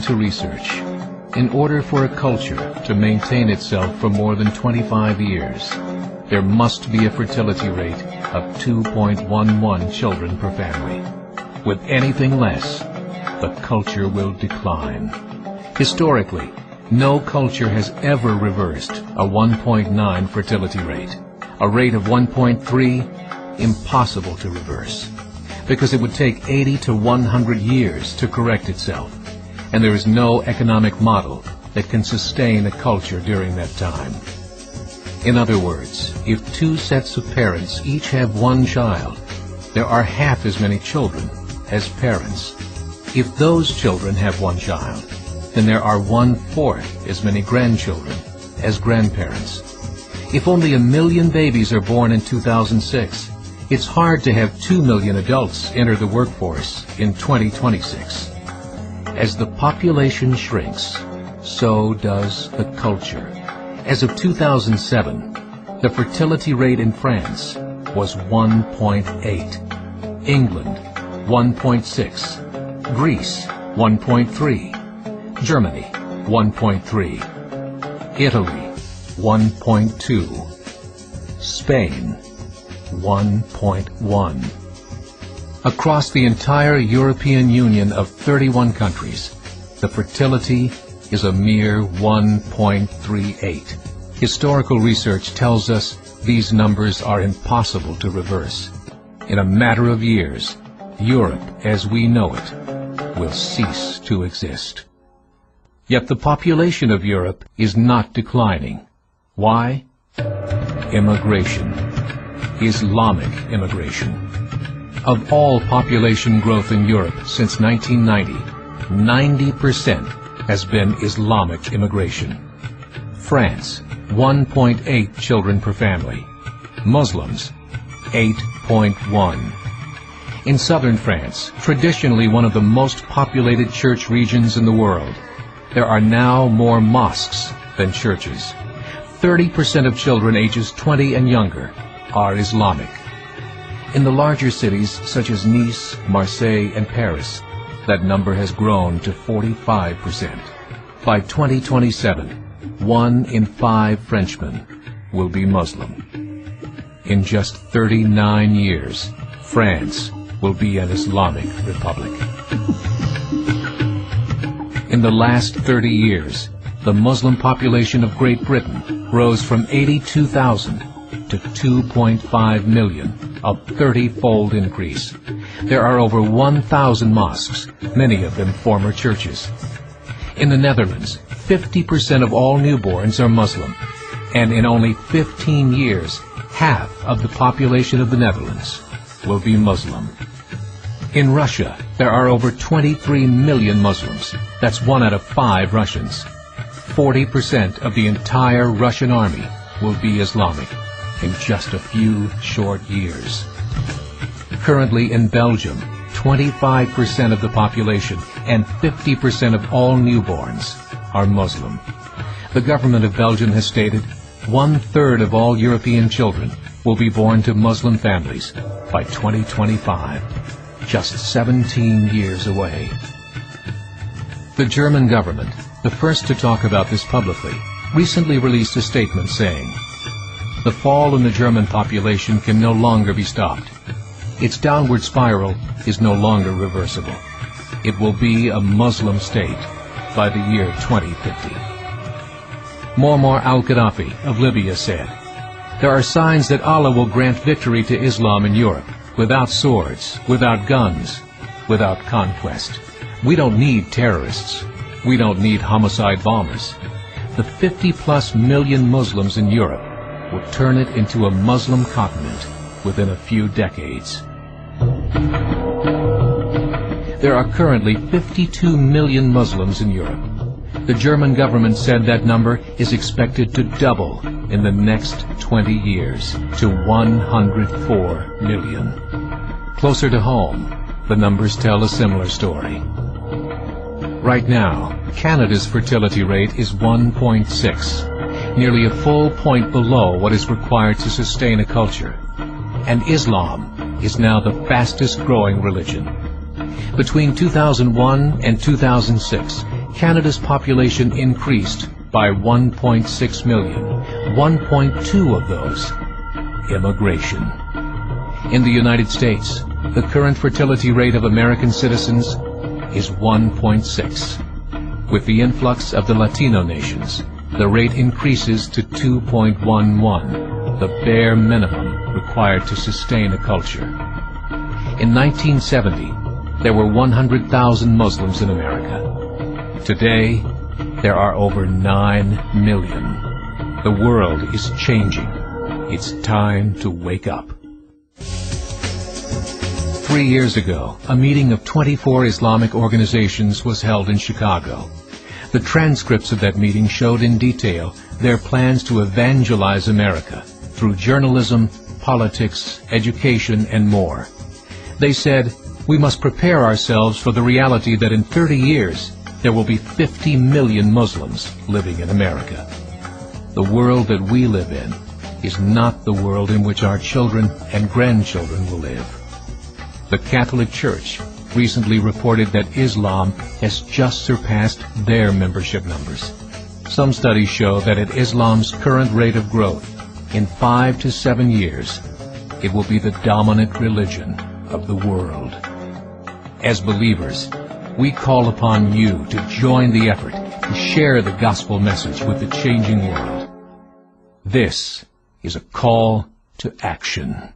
to research, in order for a culture to maintain itself for more than 25 years, there must be a fertility rate of 2.11 children per family. With anything less, the culture will decline. Historically, no culture has ever reversed a 1.9 fertility rate. A rate of 1.3, impossible to reverse, because it would take 80 to 100 years to correct itself, and there is no economic model that can sustain a culture during that time. In other words, if two sets of parents each have one child, there are half as many children as parents. If those children have one child, then there are 1/4 as many grandchildren as grandparents. If only 1 million babies are born in 2006, it's hard to have 2 million adults enter the workforce in 2026. As the population shrinks, so does the culture. As of 2007, the fertility rate in France was 1.8, England 1.6, Greece 1.3, Germany 1.3, Italy 1.2, Spain 1.1. Across the entire European Union of 31 countries, the fertility is a mere 1.38. Historical research tells us these numbers are impossible to reverse. In a matter of years, Europe as we know it will cease to exist. Yet the population of Europe is not declining. Why? Immigration. Islamic immigration. Of all population growth in Europe since 1990, 90% has been Islamic immigration. France, 1.8 children per family. Muslims, 8.1. In southern France, traditionally one of the most populated church regions in the world, there are now more mosques than churches. 30% of children ages 20 and younger are Islamic. In the larger cities such as Nice, Marseille, and Paris, that number has grown to 45%. By 2027, 1 in 5 Frenchmen will be Muslim. In just 39 years, France will be an Islamic republic. In the last 30 years, the Muslim population of Great Britain rose from 82,000 to 2.5 million, a 30-fold increase. There are over 1,000 mosques, many of them former churches. In the Netherlands, 50% of all newborns are Muslim, and in only 15 years, half of the population of the Netherlands will be Muslim. In Russia, there are over 23 million Muslims. That's 1 out of 5 Russians. 40% of the entire Russian army will be Islamic in just a few short years. Currently in Belgium, 25% of the population and 50% of all newborns are Muslim. The government of Belgium has stated 1/3 of all European children will be born to Muslim families by 2025, just 17 years away. The German government, the first to talk about this publicly, recently released a statement saying, "The fall in the German population can no longer be stopped. Its downward spiral is no longer reversible. It will be a Muslim state by the year 2050. Muammar al-Gaddafi of Libya said, "There are signs that Allah will grant victory to Islam in Europe, without swords, without guns, without conquest. We don't need terrorists. We don't need homicide bombers. The 50+ million Muslims in Europe will turn it into a Muslim continent within a few decades." There are currently 52 million Muslims in Europe. The German government said that number is expected to double in the next 20 years to 104 million. Closer to home, the numbers tell a similar story. Right now, Canada's fertility rate is 1.6, nearly a full point below what is required to sustain a culture. And Islam is now the fastest growing religion. Between 2001 and 2006, Canada's population increased by 1.6 million, 1.2 of those immigration. In the United States, the current fertility rate of American citizens is 1.6. With the influx of the Latino nations, the rate increases to 2.11, the bare minimum required to sustain a culture. In 1970, there were 100,000 Muslims in America. Today, there are over 9 million. The world is changing. It's time to wake up. 3 years ago, a meeting of 24 Islamic organizations was held in Chicago. The transcripts of that meeting showed in detail their plans to evangelize America through journalism, politics, education, and more. They said, we must prepare ourselves for the reality that in 30 years, there will be 50 million Muslims living in America. The world that we live in is not the world in which our children and grandchildren will live. The Catholic Church recently reported that Islam has just surpassed their membership numbers. Some studies show that at Islam's current rate of growth, in 5 to 7 years, it will be the dominant religion of the world. As believers, we call upon you to join the effort to share the gospel message with the changing world. This is a call to action.